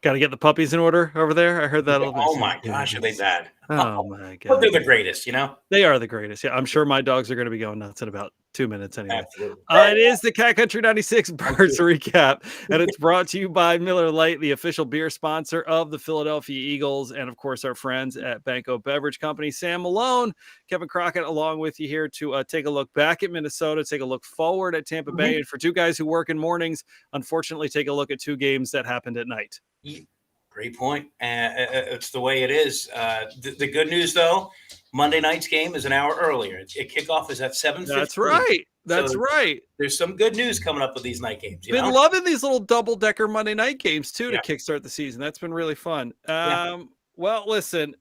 Got to get the puppies in order over there. I heard that a little bit. Oh my gosh, are they bad? Oh my But God. they're the greatest, you know? They are the greatest. Yeah, I'm sure my dogs are going to be going nuts in about 2 minutes anyway. Absolutely. It is the Cat Country 96 Birds Recap, and it's brought to you by Miller Lite, the official beer sponsor of the Philadelphia Eagles, and of course our friends at BANKO Beverage Company. Sam Malone, Kevin Crockett, along with you here to take a look back at Minnesota, take a look forward at Tampa Bay, and for two guys who work in mornings, unfortunately, take a look at two games that happened at night. Great point. It's the way it is. The good news, though, Monday night's game is an hour earlier. Kickoff is at 7:15. That's right. That's right. There's some good news coming up with these night games. Been loving these little double-decker Monday night games, too, Yeah. to kickstart the season. That's been really fun. Yeah. Well, listen,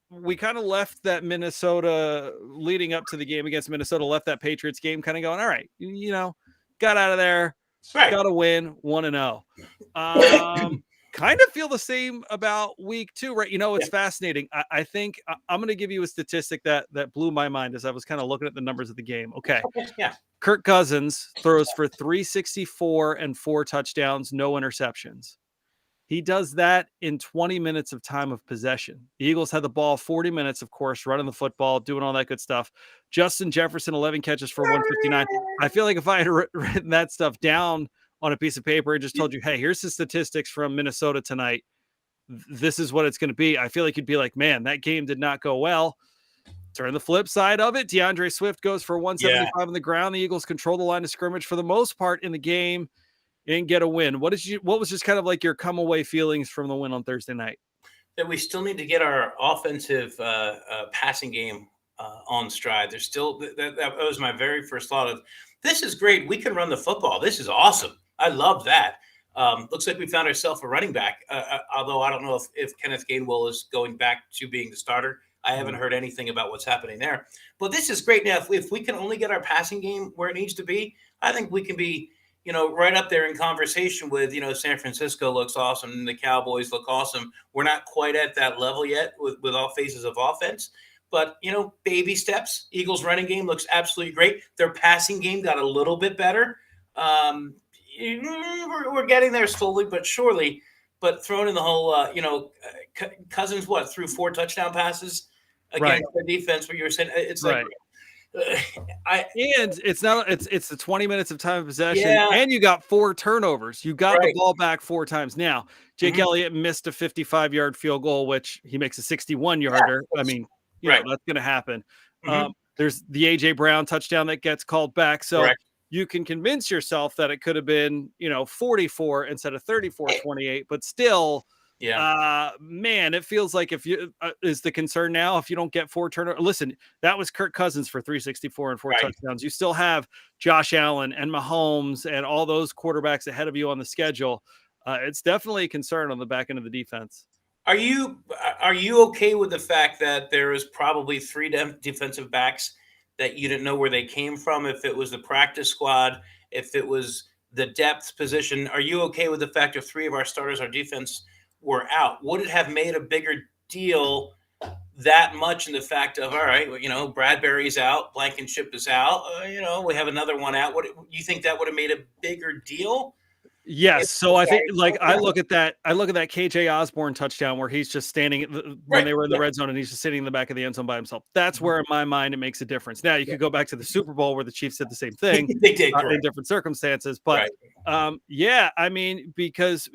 we kind of left that Minnesota leading up to the game against Minnesota, left that Patriots game kind of going, all right, you know, got out of there, Right. got to win 1-0. Kind of feel the same about week 2, right? You know, it's fascinating. I think I'm going to give you a statistic that blew my mind as I was kind of looking at the numbers of the game. Okay. Yeah. Kirk Cousins throws for 364 and 4 touchdowns, no interceptions. He does that in 20 minutes of time of possession. The Eagles had the ball 40 minutes, of course, running the football, doing all that good stuff. Justin Jefferson, 11 catches for 159. I feel like if I had written that stuff down on a piece of paper and just told you, hey, here's the statistics from Minnesota tonight, this is what it's going to be, I feel like you'd be like, man, that game did not go well. Turn the flip side of it. DeAndre Swift goes for 175 on the ground. The Eagles control the line of scrimmage for the most part in the game and get a win. What was just kind of like your come away feelings from the win on Thursday night? That we still need to get our offensive passing game on stride. There's still that was my very first thought of, this is great. We can run the football. This is awesome. I love that. Looks like we found ourselves a running back. Although I don't know if Kenneth Gainwell is going back to being the starter. I haven't heard anything about what's happening there. But this is great. Now, if we can only get our passing game where it needs to be, I think we can be, right up there in conversation with, San Francisco looks awesome and the Cowboys look awesome. We're not quite at that level yet with all phases of offense. But, baby steps. Eagles running game looks absolutely great. Their passing game got a little bit better. We're getting there slowly but surely. But throwing in the whole, Cousins, threw 4 touchdown passes against the defense, where you were saying it's like, and it's the 20 minutes of time of possession, and you got 4 turnovers. You got the ball back 4 times. Now, Jake Elliott missed a 55-yard field goal, which he makes a 61-yarder. I mean, that's going to happen. There's the AJ Brown touchdown that gets called back. So you can convince yourself that it could have been, 44 instead of 34-28, but still, man, it feels like if you is the concern now, if you don't get 4 turnovers. Listen, that was Kirk Cousins for 364 and 4 touchdowns. You still have Josh Allen and Mahomes and all those quarterbacks ahead of you on the schedule. It's definitely a concern on the back end of the defense. Are you okay with the fact that there is probably 3 defensive backs that you didn't know where they came from? If it was the practice squad, if it was the depth position, are you okay with the fact if 3 of our starters, our defense, were out? Would it have made a bigger deal that much in the fact of, all right, Bradbury's out, Blankenship is out, we have another one out? What you think that would have made a bigger deal? Yes. So I think I look at that KJ Osborne touchdown where he's just standing when they were in the red zone and he's just sitting in the back of the end zone by himself. That's where in my mind it makes a difference. Now you could go back to the Super Bowl where the Chiefs did the same thing they did, in different circumstances. But I mean, because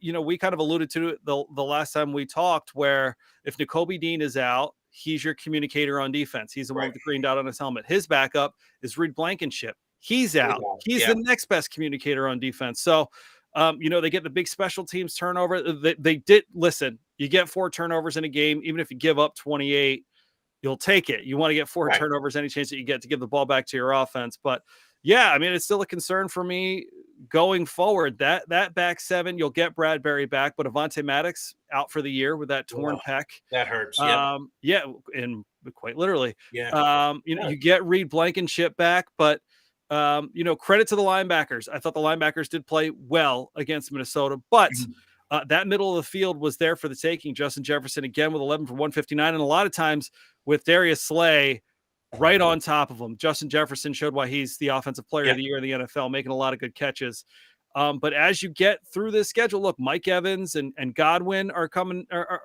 we kind of alluded to it the last time we talked, where if Nakobe Dean is out, he's your communicator on defense. He's the one with the green dot on his helmet. His backup is Reed Blankenship. He's out. He's the next best communicator on defense. So, they get the big special teams turnover. They did listen. You get 4 turnovers in a game, even if you give up 28, you'll take it. You want to get 4 turnovers any chance that you get to give the ball back to your offense. But yeah, I mean, it's still a concern for me going forward. That back 7, you'll get Bradbury back, but Avonte Maddox out for the year with that torn pec. That hurts. And quite literally. You get Reed Blankenship back, but credit to the linebackers. I thought the linebackers did play well against Minnesota, but that middle of the field was there for the taking. Justin Jefferson again with 11 for 159, and a lot of times with Darius Slay right on top of him. Justin Jefferson showed why he's the offensive player of the year in the NFL, making a lot of good catches. But as you get through this schedule, look, Mike Evans and Godwin are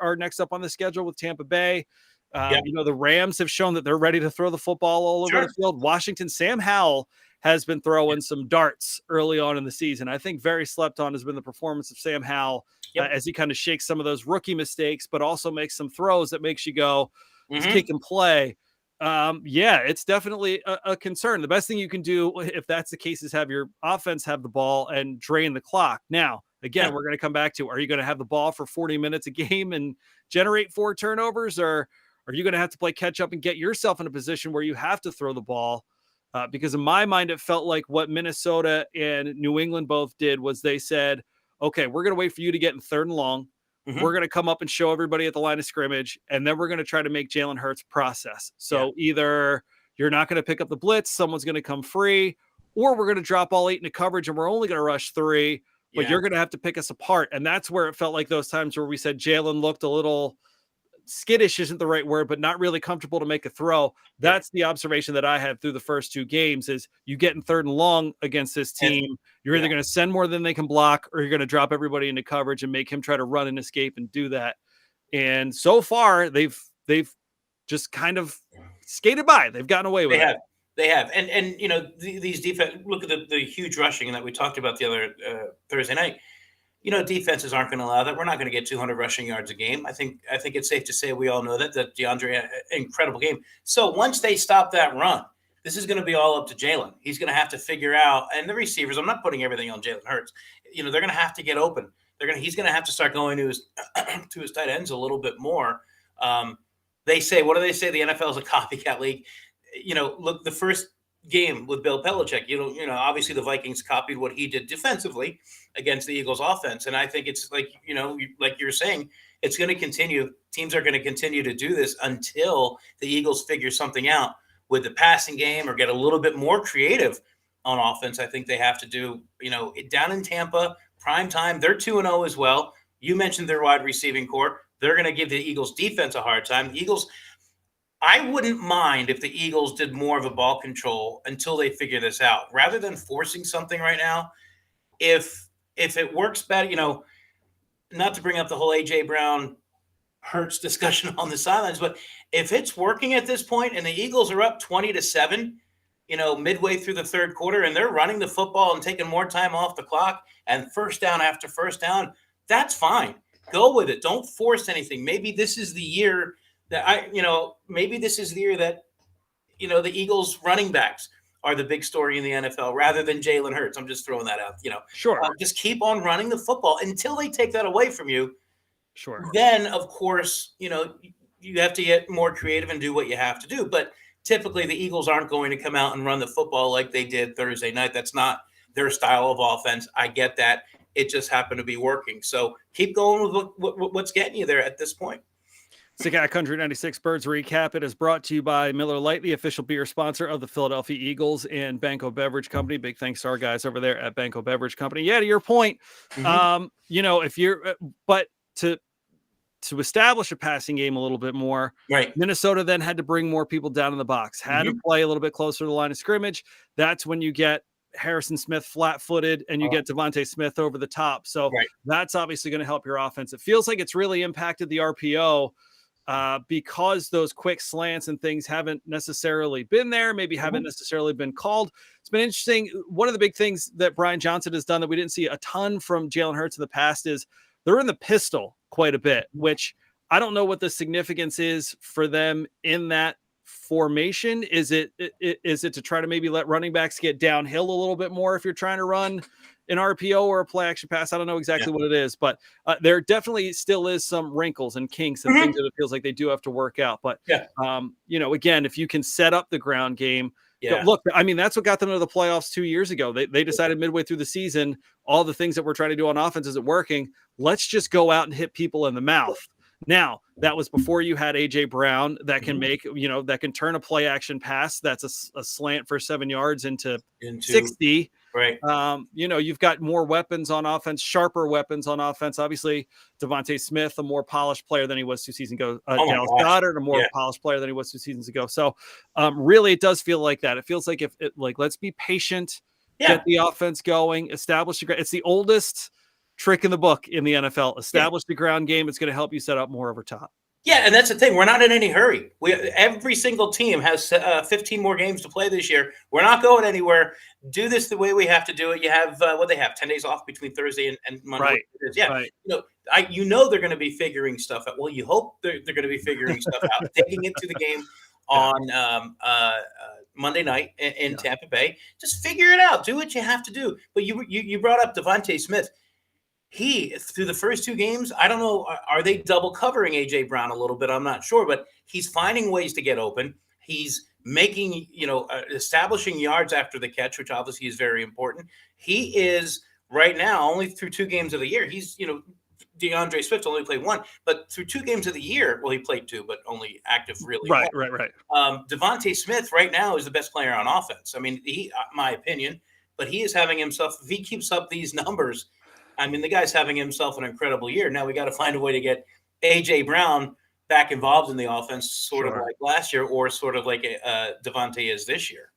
are next up on the schedule with Tampa Bay. The Rams have shown that they're ready to throw the football all over the field. Washington, Sam Howell has been throwing some darts early on in the season. I think very slept on has been the performance of Sam Howell as he kind of shakes some of those rookie mistakes, but also makes some throws that makes you go, kick and play. It's definitely a concern. The best thing you can do if that's the case is have your offense have the ball and drain the clock. Now, again, we're going to come back to, are you going to have the ball for 40 minutes a game and generate 4 turnovers, or are you going to have to play catch up and get yourself in a position where you have to throw the ball? Because in my mind, it felt like what Minnesota and New England both did was they said, okay, we're going to wait for you to get in 3rd and long. We're going to come up and show everybody at the line of scrimmage, and then we're going to try to make Jalen Hurts process. So either you're not going to pick up the blitz, someone's going to come free, or we're going to drop all 8 into coverage and we're only going to rush 3, but you're going to have to pick us apart. And that's where it felt like those times where we said Jalen looked a little skittish isn't the right word, but not really comfortable to make a throw. That's the observation that I had through the first 2 games is you get in 3rd and long against this team. You're either going to send more than they can block, or you're going to drop everybody into coverage and make him try to run and escape and do that. And so far they've just kind of skated by. They've gotten away with it. They have. And these defense, look at the huge rushing that we talked about the other Thursday night. Defenses aren't going to allow that. We're not going to get 200 rushing yards a game. I think it's safe to say we all know that DeAndre had an incredible game. So once they stop that run, this is going to be all up to Jalen. He's going to have to figure out, and the receivers, I'm not putting everything on Jalen Hurts. They're going to have to get open. He's going to have to start going to his to his tight ends a little bit more. They say, what do they say? The NFL is a copycat league. Look, the first game with Bill Belichick, obviously the Vikings copied what he did defensively against the Eagles offense. And I think it's like you're saying, it's going to continue. Teams are going to continue to do this until the Eagles figure something out with the passing game or get a little bit more creative on offense. I think they have to do, down in Tampa, prime time, they're 2-0 as well. You mentioned their wide receiving core. They're going to give the Eagles defense a hard time. The Eagles, I wouldn't mind if the Eagles did more of a ball control until they figure this out, rather than forcing something right now. If it works better, not to bring up the whole A.J. Brown Hurts discussion on the sidelines, but if it's working at this point and the Eagles are up 20-7, midway through the 3rd quarter, and they're running the football and taking more time off the clock and first down after first down, that's fine. Go with it. Don't force anything. Maybe this is the year that the Eagles running backs are the big story in the NFL rather than Jalen Hurts. I'm just throwing that out. Sure. Just keep on running the football until they take that away from you. Sure. Then, of course, you have to get more creative and do what you have to do. But typically the Eagles aren't going to come out and run the football like they did Thursday night. That's not their style of offense. I get that. It just happened to be working. So keep going with what's getting you there at this point. Sick Country 96 Birds Recap. It is brought to you by Miller Lite, the official beer sponsor of the Philadelphia Eagles, and BANKO Beverage Company. Big thanks to our guys over there at BANKO Beverage Company. Yeah, to your point, if you're, but to establish a passing game a little bit more, right? Minnesota then had to bring more people down in the box, had to play a little bit closer to the line of scrimmage. That's when you get Harrison Smith flat-footed and you get Devontae Smith over the top. So that's obviously going to help your offense. It feels like it's really impacted the RPO. Because those quick slants and things haven't necessarily been there, maybe haven't necessarily been called. It's been interesting. One of the big things that Brian Johnson has done that we didn't see a ton from Jalen Hurts in the past is they're in the pistol quite a bit, which I don't know what the significance is for them in that formation. Is it to try to maybe let running backs get downhill a little bit more if you're trying to run an RPO or a play action pass? I don't know exactly what it is, but there definitely still is some wrinkles and kinks and things that it feels like they do have to work out. But, again, if you can set up the ground game, look, I mean, that's what got them to the playoffs 2 years ago. They decided midway through the season, all the things that we're trying to do on offense isn't working. Let's just go out and hit people in the mouth. Now, that was before you had A.J. Brown that can make, that can turn a play action pass. That's a slant for 7 yards into 60. Right. You've got more weapons on offense, sharper weapons on offense. Obviously, Devontae Smith, a more polished player than he was 2 seasons ago. Dallas Goedert, a more polished player than he was 2 seasons ago. So really, it does feel like that. It feels like let's be patient. get the offense going, establish it's the oldest trick in the book in the NFL. Establish the ground game. It's going to help you set up more over top. Yeah, and that's the thing. We're not in any hurry. Every single team has 15 more games to play this year. We're not going anywhere. Do this the way we have to do it. You have what they have 10 days off between Thursday and Monday. Right. Yeah. Right. They're going to be figuring stuff out. Well, you hope they're going to be figuring stuff out, taking it to the game on Monday night in Tampa Bay. Just figure it out. Do what you have to do. But you brought up Devontae Smith. He, through the first 2 games, I don't know, are they double covering A.J. Brown a little bit? I'm not sure, but he's finding ways to get open. He's making, establishing yards after the catch, which obviously is very important. He is right now only through 2 games of the year. He's, DeAndre Swift only played 1, but through 2 games of the year, well, he played 2, but only active really. Right. Devontae Smith right now is the best player on offense. I mean, my opinion, but he is having himself, if he keeps up these numbers, I mean, the guy's having himself an incredible year. Now we got to find a way to get A.J. Brown back involved in the offense, sort of like last year, or sort of like Devontae is this year.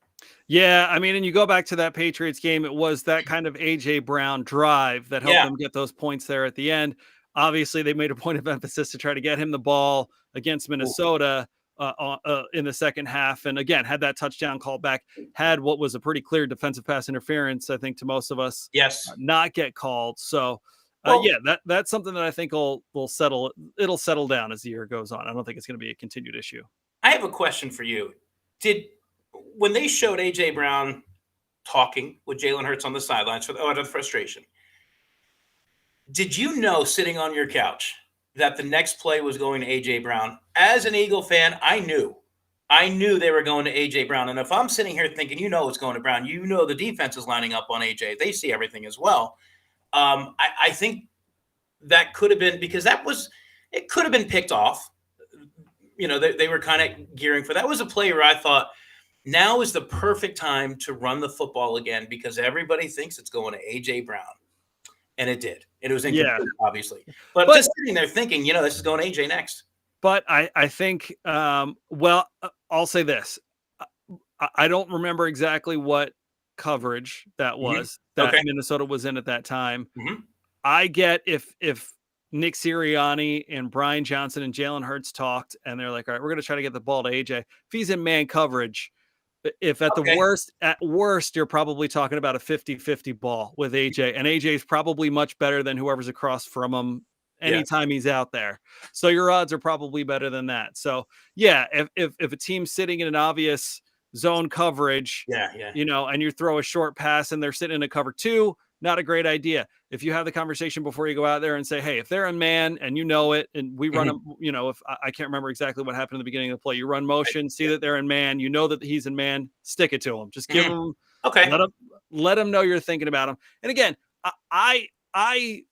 Yeah, I mean, and you go back to that Patriots game, it was that kind of A.J. Brown drive that helped them get those points there at the end. Obviously, they made a point of emphasis to try to get him the ball against Minnesota in the second half. And again, had that touchdown call back, had what was a pretty clear defensive pass interference, I think, to most of us. Yes. Not get called. So, that's something that I think will settle. It'll settle down as the year goes on. I don't think it's going to be a continued issue. I have a question for you. When they showed A.J. Brown talking with Jalen Hurts on the sidelines out of frustration, did you know, sitting on your couch, that the next play was going to A.J. Brown? As an Eagle fan, I knew they were going to A.J. Brown. And if I'm sitting here thinking, it's going to Brown, the defense is lining up on A.J. They see everything as well. I think that could have been, because it could have been picked off. They were kind of gearing for that. Was a play where I thought, now is the perfect time to run the football again, because everybody thinks it's going to A.J. Brown. And it did. It was incomplete, obviously. But just sitting there thinking, this is going to A.J. next. But I think, I'll say this. I don't remember exactly what coverage that was that Minnesota was in at that time. Mm-hmm. I get if Nick Sirianni and Brian Johnson and Jalen Hurts talked and they're like, all right, we're going to try to get the ball to AJ. If he's in man coverage, if at worst, you're probably talking about a 50-50 ball with AJ, and AJ is probably much better than whoever's across from him anytime he's out there. So your odds are probably better than that. So if a team's sitting in an obvious zone coverage, and you throw a short pass and they're sitting in a cover 2, not a great idea. If you have the conversation before you go out there and say, hey, if they're in man and it, and we run them, if I can't remember exactly what happened in the beginning of the play, you run motion, see that they're in man, that he's in man, stick it to them. Just give them, let them know you're thinking about them. And again, I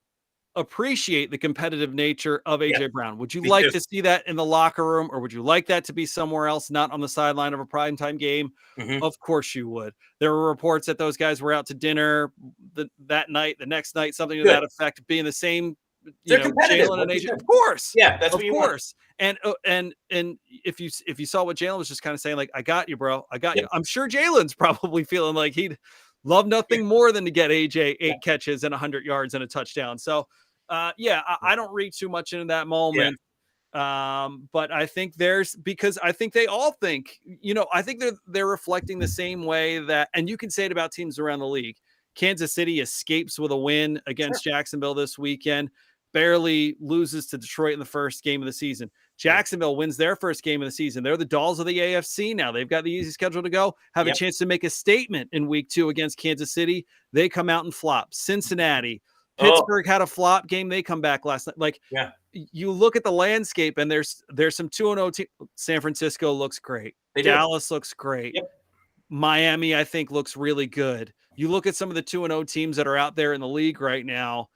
appreciate the competitive nature of AJ Brown. Would you like to see that in the locker room, or would you like that to be somewhere else, not on the sideline of a primetime game? Of course you would. There were reports that those guys were out to dinner that night, the next night, something to that effect, being the same. Jalen and AJ, of course, that's what you want. And if you saw what Jalen was just kind of saying, like, I got you, bro, I got you. I'm sure Jalen's probably feeling like he'd love nothing more than to get AJ 8 catches and 100 yards and a touchdown. So, I don't read too much into that moment. But I think because I think they all think, I think they're reflecting the same way that, and you can say it about teams around the league. Kansas City escapes with a win against Jacksonville this weekend, barely loses to Detroit in the first game of the season. Jacksonville wins their first game of the season. They're the dolls of the AFC now. They've got the easy schedule to go, have a chance to make a statement in week 2 against Kansas City. They come out and flop. Cincinnati, Pittsburgh had a flop game. They come back last night. You look at the landscape and there's some 2-0 team. San Francisco looks great. Dallas looks great. Miami, I think, looks really good. You look at some of the 2-0 teams that are out there in the league right now,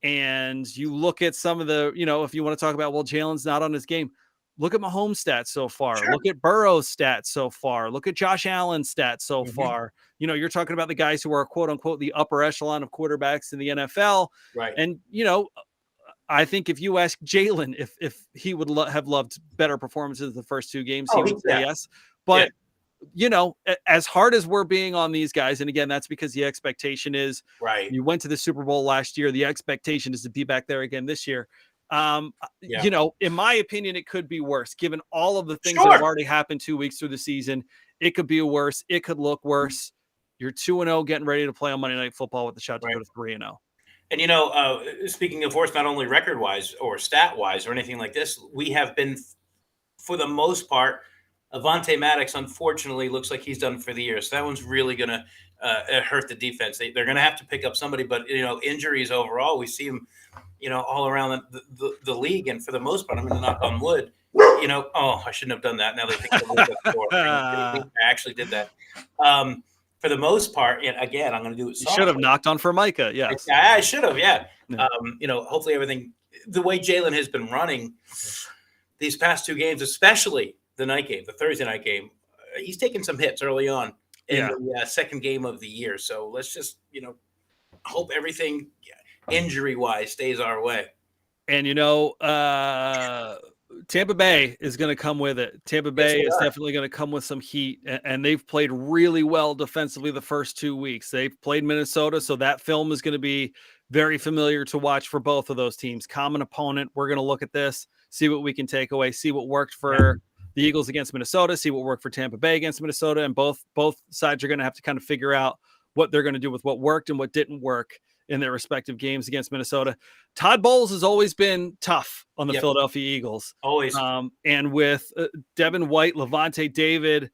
and you look at some of the, if you want to talk about, well, Jalen's not on his game. Look at Mahomes' stats so far. Look at Burrow's stats so far. Look at Josh Allen's stats so far. You're talking about the guys who are, quote unquote, the upper echelon of quarterbacks in the NFL. Right. And, I think if you ask Jalen if he would have loved better performances the first 2 games, he would say yes. But as hard as we're being on these guys, and again, that's because the expectation is Right. you went to the Super Bowl last year. The expectation is to be back there again this year. Yeah. In my opinion, it could be worse given all of the things that have Sure. already happened 2 weeks through the season. It could be worse. It could look worse. You're 2-0 getting ready to play on Monday Night Football with the shot to Right. go to 3-0. And speaking of worse, not only record wise or stat wise or anything like this, we have been, for the most part, Avonte Maddox, unfortunately, looks like he's done for the year. So that one's really going to hurt the defense. They're going to have to pick up somebody, but injuries overall, we see them, all around the league. And for the most part, I'm going to knock on wood. I shouldn't have done that. Now they think I actually did that. For the most part, and again, I'm going to do it. You should have knocked on Formica. Yes, I should have. Yeah. Yeah. Hopefully everything, the way Jalen has been running these past 2 games, especially the night game, the Thursday night game, he's taken some hits early on in the second game of the year. So let's just, hope everything injury wise stays our way. And Tampa Bay is going to come with it. Tampa Bay is definitely going to come with some heat, and they've played really well defensively the first 2 weeks. They've played Minnesota, so that film is going to be very familiar to watch for both of those teams. Common opponent. We're going to look at this, see what we can take away, see what worked for the Eagles against Minnesota, see what worked for Tampa Bay against Minnesota, and both sides are going to have to kind of figure out what they're going to do with what worked and what didn't work in their respective games against Minnesota. Todd Bowles has always been tough on the Philadelphia Eagles. Always. And with Devin White, Levante David,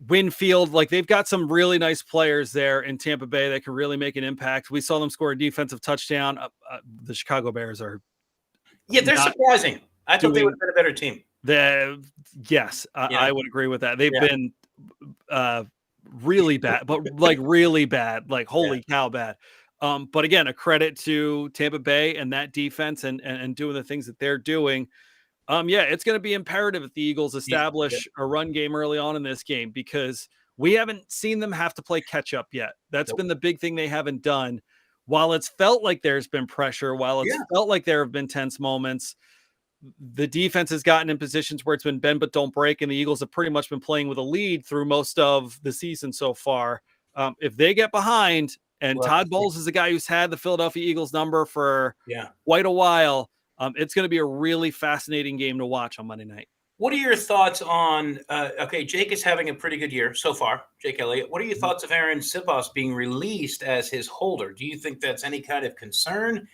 Winfield, like they've got some really nice players there in Tampa Bay that can really make an impact. We saw them score a defensive touchdown. The Chicago Bears are. Yeah, they're surprising. I thought they would have been a better team. I would agree with that. They've been really bad, but like really bad, like holy cow bad. But again, a credit to Tampa Bay and that defense and doing the things that they're doing. It's going to be imperative that the Eagles establish a run game early on in this game because we haven't seen them have to play catch up yet. That's been the big thing they haven't done. While it's felt like there's been pressure, while it's felt like there have been tense moments, the defense has gotten in positions where it's been bend but don't break, and the Eagles have pretty much been playing with a lead through most of the season so far. If they get behind, and Todd Bowles is the guy who's had the Philadelphia Eagles number for quite a while, it's going to be a really fascinating game to watch on Monday night. What are your thoughts on Jake is having a pretty good year so far, Jake Elliott. What are your thoughts of Aaron Siposs being released as his holder? Do you think that's any kind of concern?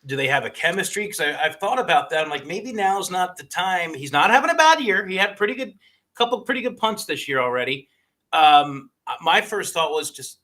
Do they have a chemistry? Because I've thought about that. I'm like, maybe now's not the time. He's not having a bad year. He had couple pretty good punts this year already. My first thought was just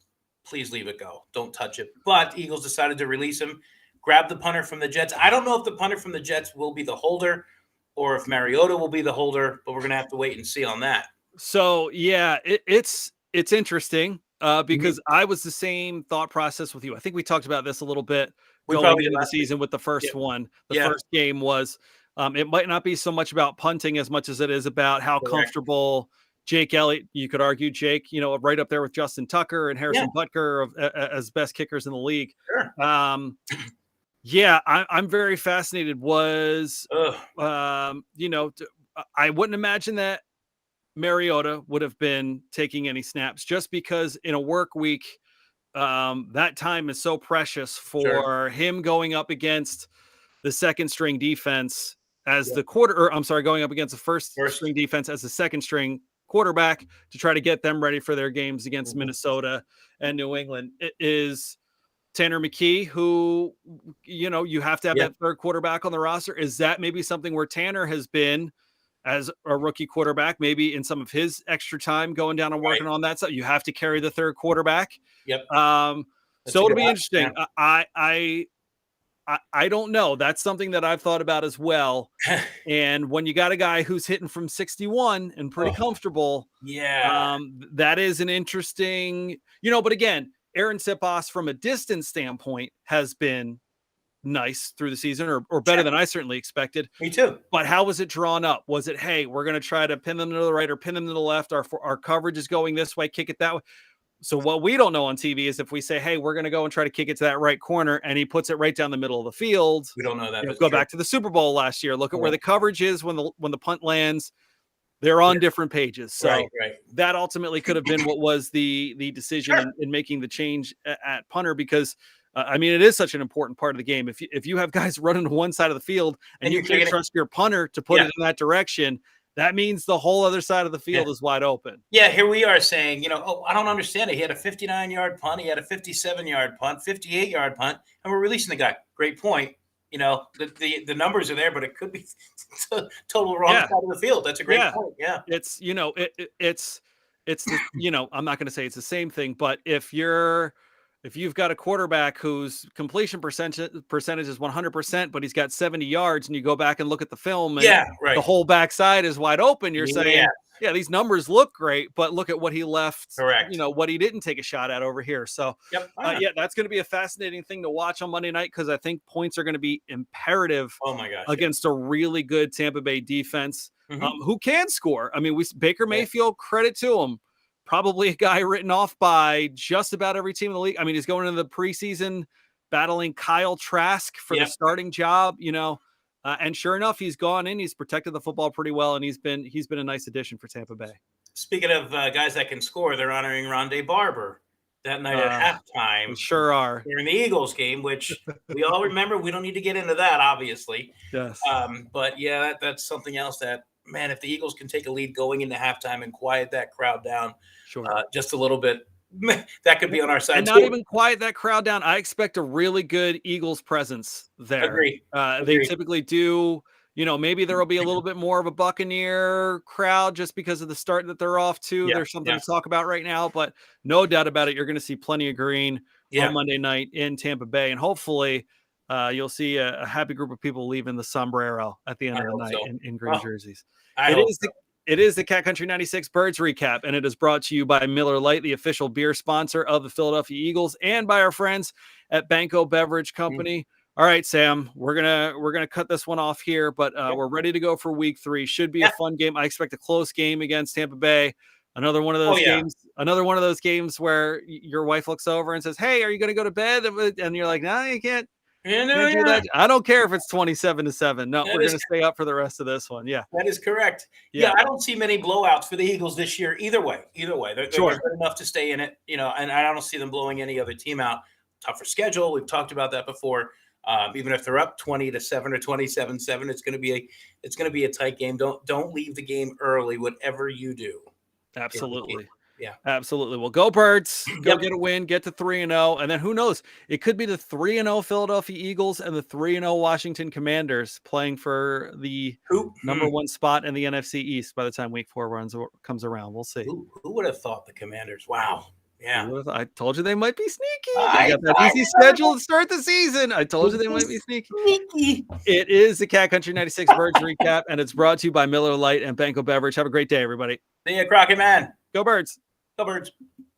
please leave it go. Don't touch it. But Eagles decided to release him, grab the punter from the Jets. I don't know if the punter from the Jets will be the holder or if Mariota will be the holder, but we're going to have to wait and see on that. So, it's interesting because I was the same thought process with you. I think we talked about this a little bit going into the season with the first one. The first game was it might not be so much about punting as much as it is about how comfortable Jake Elliott, you could argue Jake, right up there with Justin Tucker and Harrison Butker as best kickers in the league. Sure. I'm very fascinated. I wouldn't imagine that Mariota would have been taking any snaps just because in a work week, that time is so precious for him going up against the second string defense as the going up against the first string defense as the second string quarterback to try to get them ready for their games against Minnesota and New England. It is Tanner McKee, who, you have to have that third quarterback on the roster. Is that maybe something where Tanner has been as a rookie quarterback, maybe in some of his extra time going down and working on that stuff? You have to carry the third quarterback. Yep. So it'll be interesting. I don't know. That's something that I've thought about as well. And when you got a guy who's hitting from 61 and pretty comfortable, that is an interesting, but again, Aaron Siposs from a distance standpoint has been nice through the season or better than I certainly expected. Me too. But how was it drawn up? Was it, hey, we're going to try to pin them to the right or pin them to the left? Our coverage is going this way, kick it that way. So what we don't know on TV is if we say, hey, we're going to go and try to kick it to that right corner and he puts it right down the middle of the field. We don't know that. Go back to the Super Bowl last year. Look at where the coverage is when the punt lands. They're on different pages. So right. that ultimately could have been what was the decision in making the change at punter, because I mean, it is such an important part of the game. If you have guys running to one side of the field and you can't trust your punter to put it in that direction, that means the whole other side of the field is wide open. Yeah, here we are saying, oh, I don't understand it. He had a 59-yard punt, he had a 57-yard punt, 58-yard punt, and we're releasing the guy. Great point. The numbers are there, but it could be total wrong side of the field. That's a great point. Yeah. It's, it's the, I'm not going to say it's the same thing, but if you've got a quarterback whose completion percentage is 100%, but he's got 70 yards, and you go back and look at the film, and the whole backside is wide open, you're saying, yeah, these numbers look great, but look at what he left, what he didn't take a shot at over here. So, yeah, that's going to be a fascinating thing to watch on Monday night, because I think points are going to be imperative against a really good Tampa Bay defense who can score. I mean, Baker Mayfield, credit to him. Probably a guy written off by just about every team in the league. I mean, he's going into the preseason battling Kyle Trask for the starting job, and sure enough, he's gone in. He's protected the football pretty well, and he's been a nice addition for Tampa Bay. Speaking of guys that can score, they're honoring Rondé Barber that night at halftime. We sure are. During the Eagles game, which we all remember. We don't need to get into that, obviously. Yes. But yeah, that's something else that, man, if the Eagles can take a lead going into halftime and quiet that crowd down just a little bit, that could be on our side. And not even quiet that crowd down. I expect a really good Eagles presence there. Agree. They typically do, maybe there will be a little bit more of a Buccaneer crowd just because of the start that they're off to. There's something to talk about right now, but no doubt about it, you're going to see plenty of green on Monday night in Tampa Bay. And hopefully you'll see a happy group of people leaving the sombrero at the end of the night in green jerseys. It is the Cat Country 96 Birds Recap, and it is brought to you by Miller Lite, the official beer sponsor of the Philadelphia Eagles, and by our friends at Banko Beverage Company. All right, Sam, we're gonna cut this one off here, but we're ready to go for week 3. Should be a fun game. I expect a close game against Tampa Bay. Another one of those games. Another one of those games where your wife looks over and says, "Hey, are you going to go to bed?" And you're like, "No, you can't." I don't care if it's 27-7. No, we're going to stay up for the rest of this one. Yeah, that is correct. Yeah, I don't see many blowouts for the Eagles this year. Either way, they're good enough to stay in it. And I don't see them blowing any other team out. Tougher schedule. We've talked about that before. Even if they're up 20-7 or 27-7, it's going to be a tight game. Don't leave the game early, whatever you do. Absolutely. Yeah, absolutely. Well, go Birds. Go get a win, get to 3-0. And then who knows? It could be the 3-0 Philadelphia Eagles and the 3-0 Washington Commanders playing for the number 1 spot in the NFC East by the time week 4 comes around. We'll see. Who would have thought the Commanders? Wow. Yeah. I told you they might be sneaky. They got that easy schedule to start the season. I told you they might be sneaky. It is the Cat Country 96 Birds Recap, and it's brought to you by Miller Lite and Banko Beverage. Have a great day, everybody. See ya, Crockett Man. Go Birds. Go Birds.